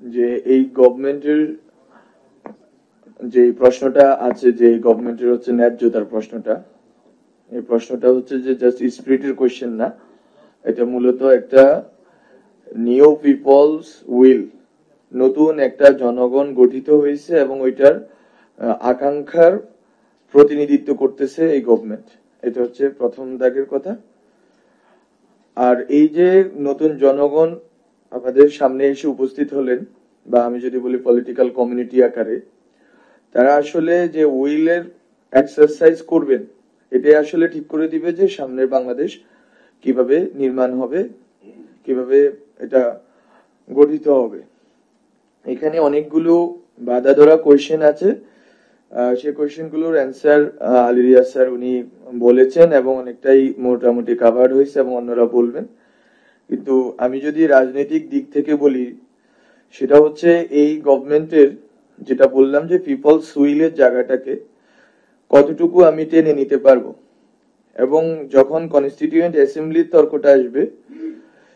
যে এই গভর্নমেন্টের যে প্রশ্নটা আছে, যে গভর্নমেন্টের হচ্ছে ন্যায্যতার প্রশ্নটা, এই প্রশ্নটা হচ্ছে যে জাস্ট স্পিরিটের কোয়েশ্চেন না, এটা মূলত একটা নিউ পিপলস উইল, নতুন একটা জনগণ গঠিত হয়েছে এবং ওইটার আকাঙ্ক্ষার প্রতিনিধিত্ব করতেছে এই গভর্নমেন্ট। এটা হচ্ছে প্রথম দাগের কথা। আর এই যে নতুন জনগণ আমাদের সামনে এসে উপস্থিত হলেন, বা আমি যদি বলি পলিটিক্যাল কমিউনিটি আকারে, তারা আসলে যে উইলের এক্সারসাইজ করবেন, এটাই আসলে ঠিক করে দিবে যে সামনের বাংলাদেশ কিভাবে নির্মাণ হবে, কিভাবে এটা গঠিত হবে। এখানে অনেকগুলো বাধা ধরা কোয়েশ্চেন আছে, সেই কোয়েশ্চেন গুলোর অ্যান্সার আলী রিয়াজ স্যার উনি বলেছেন এবং অনেকটাই মোটামুটি কাভার্ড হয়েছে এবং অন্যরা বলবেন। কিন্তু আমি যদি রাজনৈতিক দিক থেকে বলি, সেটা হচ্ছে এই গভর্নমেন্টের, যেটা বললাম যে পিপলস উইলের জায়গাটাকে কতটুকু আমি টেনে নিতে পারবো, এবং যখন কনস্টিটিউয়েন্ট অ্যাসেম্বলির তর্কটা আসবে,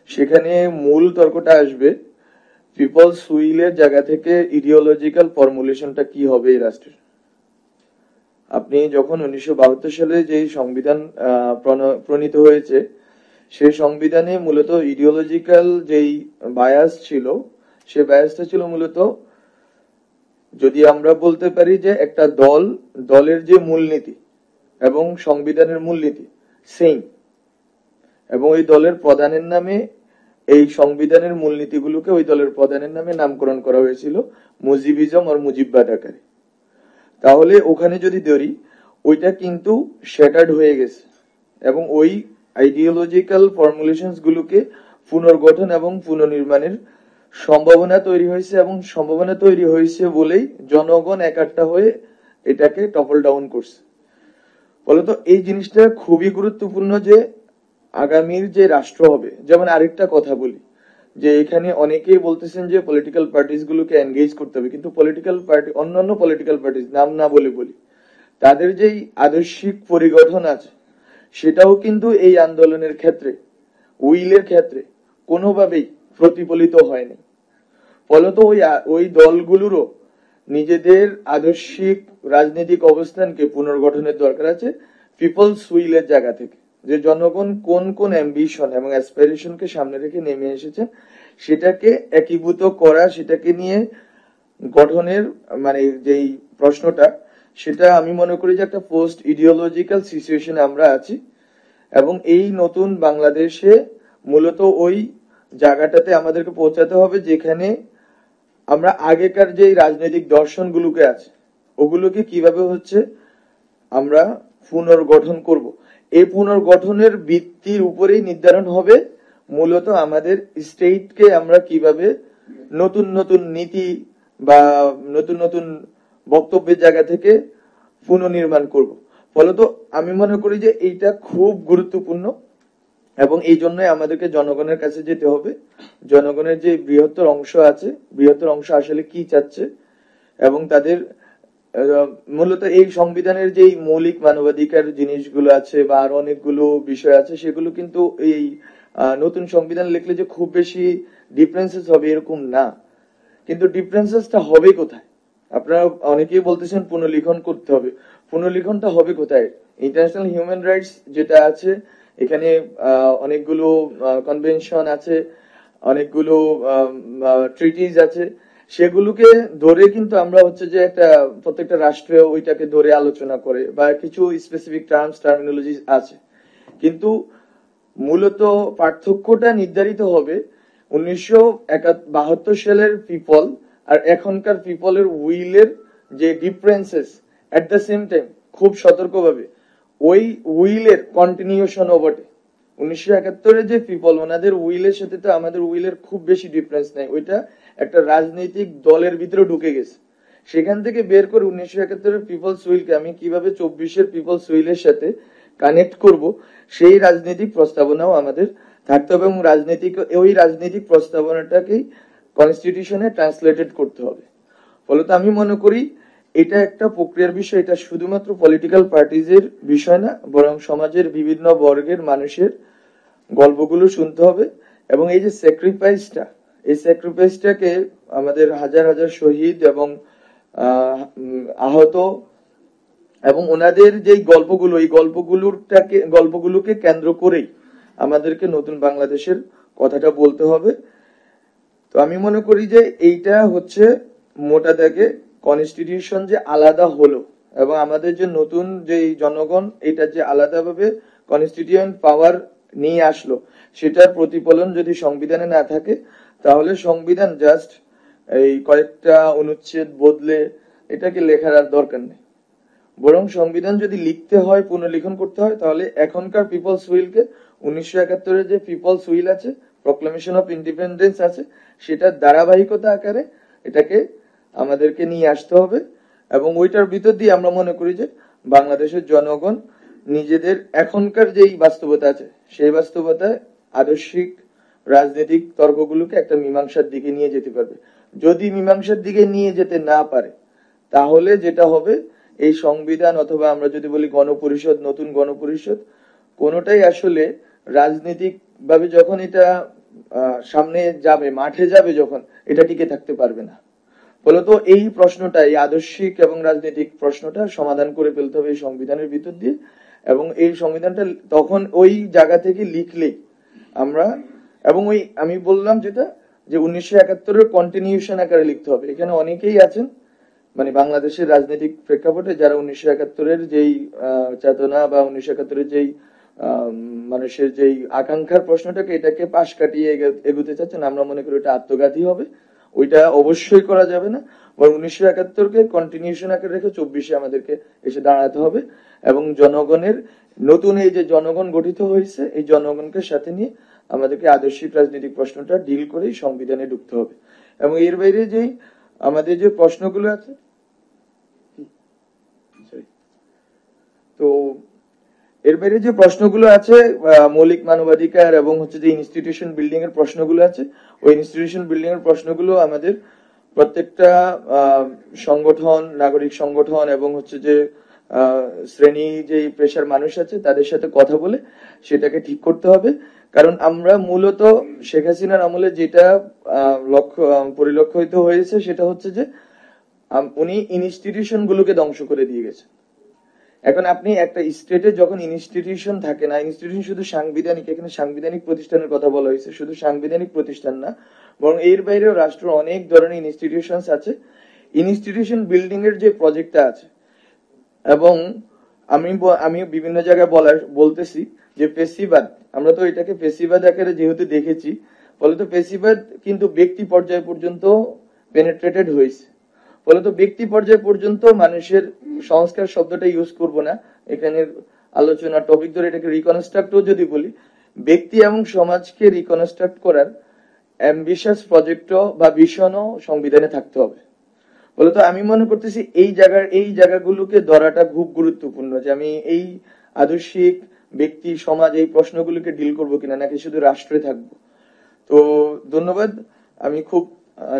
সেখানে মূল তর্কটা আসবে পিপলস উইলের জায়গা থেকে ইডিওলজিক্যাল ফর্মুলেশনটা কি হবে এই রাষ্ট্রের। আপনি যখন 1972 সালে যে সংবিধান প্রণীত হয়েছে, সেই সংবিধানে মূলত ইডিওলজিক্যাল যেই বায়াস ছিল, সে বায়াসটা ছিল মূলত, যদি আমরা বলতে পারি যে একটা দলের যে মূলনীতি এবং সংবিধানের মূলনীতি সেম, এবং ওই দলের প্রধানের নামে এই সংবিধানের মূলনীতিগুলোকে ওই দলের প্রধানের নামে নামকরণ করা হয়েছিল মুজিবিজম আর মুজিববাদ আকারে। তাহলে ওখানে যদি ধরি, ওইটা কিন্তু শ্যাটার্ড হয়ে গেছে এবং ওই আইডিওলজিক্যাল ফর্মুলেশনস গুলোকে পুনর্গঠন এবং পুনর্নির্মাণের সম্ভাবনা তৈরি হয়েছে, এবং সম্ভাবনা তৈরি হয়েছে বলেই জনগণ একাট্টা হয়ে এটাকে টপল ডাউন করছে। ফলত এই জিনিসটা খুবই গুরুত্বপূর্ণ যে আগামীর যে রাষ্ট্র হবে, যেমন আরেকটা কথা বলি যে এখানে অনেকেই বলতেছেন যে পলিটিক্যাল পার্টিস গুলোকে এনগেজ করতে হবে, কিন্তু পলিটিক্যাল পার্টি, অন্যান্য পলিটিক্যাল পার্টিস নাম না বলে বলি, তাদের যেই আদর্শিক পরিগঠন আছে সেটাও কিন্তু এই আন্দোলনের ক্ষেত্রে, উইলের ক্ষেত্রে কোনোভাবেই প্রতিফলিত হয়নি। ফলত ওই দলগুলোরও নিজেদের আদর্শিক রাজনৈতিক অবস্থানকে পুনর্গঠনের দরকার আছে পিপলস উইলের জায়গা থেকে, যে জনগণ কোন কোন অ্যাম্বিশন এবং অ্যাসপিরেশনকে সামনে রেখে নেমে এসেছেন, সেটাকে একীভূত করা, সেটাকে নিয়ে গঠনের মানে যেই প্রশ্নটা, সেটা আমি মনে করি যে একটা পোস্ট ইডিওলজিক্যাল সিচুয়েশনে আমরা আছি, এবং এই নতুন বাংলাদেশে মূলত ওই জায়গাটাতে আমাদেরকে পৌঁছাতে হবে যেখানে আমরা আগেকার যে রাজনৈতিক দর্শনগুলোকে আছে ওগুলোকে কিভাবে হচ্ছে আমরা পুনর্গঠন করব। এই পুনর্গঠনের ভিত্তির উপরেই নির্ধারণ হবে মূলত আমাদের স্টেটকে আমরা কিভাবে নতুন নতুন নীতি বা নতুন নতুন বক্তব্যের জায়গা থেকে পুনর্নির্মাণ করব। ফলত আমি মনে করি যে এইটা খুব গুরুত্বপূর্ণ, এবং এই জন্যই আমাদেরকে জনগণের কাছে যেতে হবে। জনগণের যে বৃহত্তর অংশ আছে, বৃহত্তর অংশ আসলে কি চাচ্ছে, এবং তাদের মূলত এই সংবিধানের যে মৌলিক মানবাধিকার জিনিসগুলো আছে বা আরো অনেকগুলো বিষয় আছে, সেগুলো কিন্তু এই নতুন সংবিধান লিখলে যে খুব বেশি ডিফারেন্সেস হবে এরকম না, কিন্তু ডিফারেন্সেসটা হবে কোথায়? আপনারা অনেকেই বলতেছেন পুনর্লিখন করতে হবে, পুনর্লিখনটা হবে কোথায়? ইন্টারন্যাশনাল হিউম্যান রাইটস যেটা আছে, এখানে অনেকগুলো কনভেনশন আছে, অনেকগুলো ট্রিটিজ আছে, সেগুলোকে ধরে কিন্তু আমরা হচ্ছে যে একটা প্রত্যেকটা রাষ্ট্রে ওইটাকে ধরে আলোচনা করে, বা কিছু স্পেসিফিক টার্মিনোলজি আছে, কিন্তু মূলত পার্থক্যটা নির্ধারিত হবে 1972 সালের পিপল আর এখনকার পিপলের উইলের যে differences, at the same time খুব সতর্কভাবে ওই উইলের কন্টিনিউশনও বটে। 1971 যে পিপল, ওনাদের উইলের সাথে তো আমাদের উইলের খুব বেশি ডিফারেন্স নাই, ওইটা একটা রাজনৈতিক দলের ভিতরে ঢুকে গেছে। সেখান থেকে বের করে 1971 পিপলস উইলকে আমি কিভাবে 24 পিপলস উইলের সাথে কানেক্ট করব, সেই রাজনৈতিক প্রস্তাবনাও আমাদের থাকতে হবে, এবং ওই রাজনৈতিক প্রস্তাবনাটাকেই কনস্টিটিউশনে ট্রান্সলেটেড করতে হবে। ফলত আমি মনে করি এটা একটা প্রক্রিয়ার বিষয়, এটা শুধুমাত্র পলিটিক্যাল পার্টিজের বিষয় না, বরং সমাজের বিভিন্ন বর্গের মানুষের গল্পগুলো শুনতে হবে, এবং এই যে স্যাক্রিফাইসটা, এই স্যাক্রিফাইসটাকে আমাদের হাজার হাজার শহীদ এবং আহত এবং ওনাদের যে গল্পগুলো, এই গল্পগুলোকে কেন্দ্র করেই আমাদেরকে নতুন বাংলাদেশের কথাটা বলতে হবে। তো আমি মনে করি যে এইটা হচ্ছে মোটা দাগে কনস্টিটিউশন যে আলাদা হলো এবং আমাদের যে নতুন যে জনগণ এটা যে আলাদাভাবে কনস্টিটিউয়েন্ট পাওয়ার নিয়ে আসলো, সেটার প্রতিফলন যদি সংবিধানে না থাকে, তাহলে সংবিধান জাস্ট এই কয়েকটা অনুচ্ছেদ বদলে এটাকে লেখার আর দরকার নেই। বরং সংবিধান যদি লিখতে হয়, পুনর্লিখন করতে হয়, তাহলে এখনকার পিপলস উইলকে 1971-এর যে পিপলস উইল আছে, প্রক্লামেশন অফ ইন্ডিপেন্ডেন্স আছে, সেটার ধারাবাহিকতা আকারে এটাকে আমাদেরকে নিয়ে আসতে হবে। এবং ওইটার ভিতর দিয়ে আমরা মনে করি যে বাংলাদেশের জনগণ নিজেদের এখনকার যেই বাস্তবতা আছে, সেই বাস্তবতায় আদর্শিক রাজনৈতিক তর্কগুলোকে একটা মীমাংসার দিকে নিয়ে যেতে পারবে। যদি মীমাংসার দিকে নিয়ে যেতে না পারে, তাহলে যেটা হবে, এই সংবিধান অথবা আমরা যদি বলি গণপরিষদ, নতুন গণপরিষদ, কোনোটাই আসলে রাজনৈতিক ভাবে যখন এটা সামনে যাবে, মাঠে যাবে যখন, এটা টিকে থাকতে পারবে না। ফলত এই প্রশ্নটা, এই আদর্শিক এবং রাজনৈতিক প্রশ্নটা সমাধান করে ফেলতে হবে এই সংবিধানের ভিতর দিয়ে। এবং এই সংবিধানটা তখন ওই জায়গা থেকে লিখলেই আমরা, এবং ওই আমি বললাম যেটা, যে 1971-এর কন্টিনিউশন আকারে লিখতে হবে। এখানে অনেকেই আছেন মানে বাংলাদেশের রাজনৈতিক প্রেক্ষাপটে যারা 1971-এর যেই চেতনা বা 1971-এর যেই মানুষের যেই আকাঙ্ক্ষার প্রশ্নটাকে, এটাকে পাশ কাটিয়ে এগুতে চাচ্ছেন। আমরা মনে করি ওটা আত্মঘাতী হবে, ওইটা অবশ্যই করা যাবে না। বরং 1971-কে কন্টিনিউশন আকারে রেখে 24-এ আমাদেরকে এসে দাঁড়াতে হবে এবং জনগণের নতুন এই যে জনগণ গঠিত হয়েছে, এই জনগণকে সাথে নিয়ে আমাদেরকে আদর্শিক রাজনৈতিক প্রশ্নটা ডিল করেই সংবিধানে ঢুকতে হবে। এবং এর বাইরে যেই আমাদের যে প্রশ্নগুলো আছে, তো এর বাইরে যে প্রশ্নগুলো আছে, মৌলিক মানবাধিকার এবং হচ্ছে যে ইনস্টিটিউশন বিল্ডিং এর প্রশ্নগুলো আছে, ওই ইনস্টিটিউশন বিল্ডিং এর প্রশ্নগুলো আমাদের প্রত্যেকটা সংগঠন, নাগরিক সংগঠন এবং হচ্ছে যে শ্রেণী যে পেশার মানুষ আছে তাদের সাথে কথা বলে সেটাকে ঠিক করতে হবে। কারণ আমরা মূলত শেখ হাসিনার আমলে যেটা পরিলক্ষিত হয়েছে, সেটা হচ্ছে যে উনি ইনস্টিটিউশন গুলোকে ধ্বংস করে দিয়ে গেছে। এখন আপনি একটা স্টেটে যখন ইনস্টিটিউশন থাকে না, ইনস্টিটিউশন শুধু সাংবিধানিক, এখানে সাংবিধানিক প্রতিষ্ঠানের কথা বলা হয়েছে, শুধু সাংবিধানিক প্রতিষ্ঠান না, বরং এর বাইরেও রাষ্ট্র অনেক ধরনের ইনস্টিটিউশন আছে। ইনস্টিটিউশন বিল্ডিং এর যে প্রজেক্টটা আছে, এবং আমি বিভিন্ন জায়গায় বলতেছি যে ফেসিবাদ, আমরা তো এটাকে ফেসিবাদ আকারে যেহেতু দেখেছি, ফলে তো ফেসিবাদ কিন্তু ব্যক্তি পর্যায় পর্যন্ত পেনেট্রেটেড হয়েছে। ফলে তো ব্যক্তি পর্যায় পর্যন্ত মানুষের সংস্কার শব্দটা ইউজ করব না, এখানে আলোচনা টপিক ধরে এটাকে রিকনস্ট্রাক্টও যদি বলি, ব্যক্তি এবং সমাজকে রিকনস্ট্রাক্ট করার অ্যাম্বিশাস প্রজেক্টও বা ভিশনও সংবিধানে থাকতে হবে। বলতো আমি মনে করতেছি এই জায়গাগুলোকে ধরাটা খুব গুরুত্বপূর্ণ, যে আমি এই আদর্শিক ব্যক্তি সমাজ এই প্রশ্নগুলোকে ডিল করবো কিনা, নাকি শুধু রাষ্ট্রে থাকবো। তো ধন্যবাদ। আমি খুব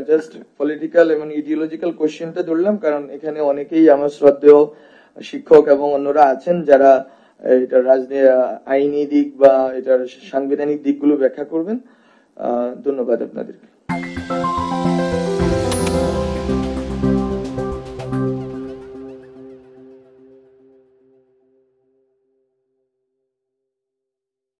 জাস্ট পলিটিক্যাল এবং ইডিওলজিক্যাল কোয়েশ্চেনটা ধরলাম, কারণ এখানে অনেকেই আমার শ্রদ্ধেয় শিক্ষক এবং অন্যরা আছেন যারা এটার আইনি দিক বা এটার সাংবিধানিক দিকগুলো ব্যাখ্যা করবেন। ধন্যবাদ আপনাদেরকে।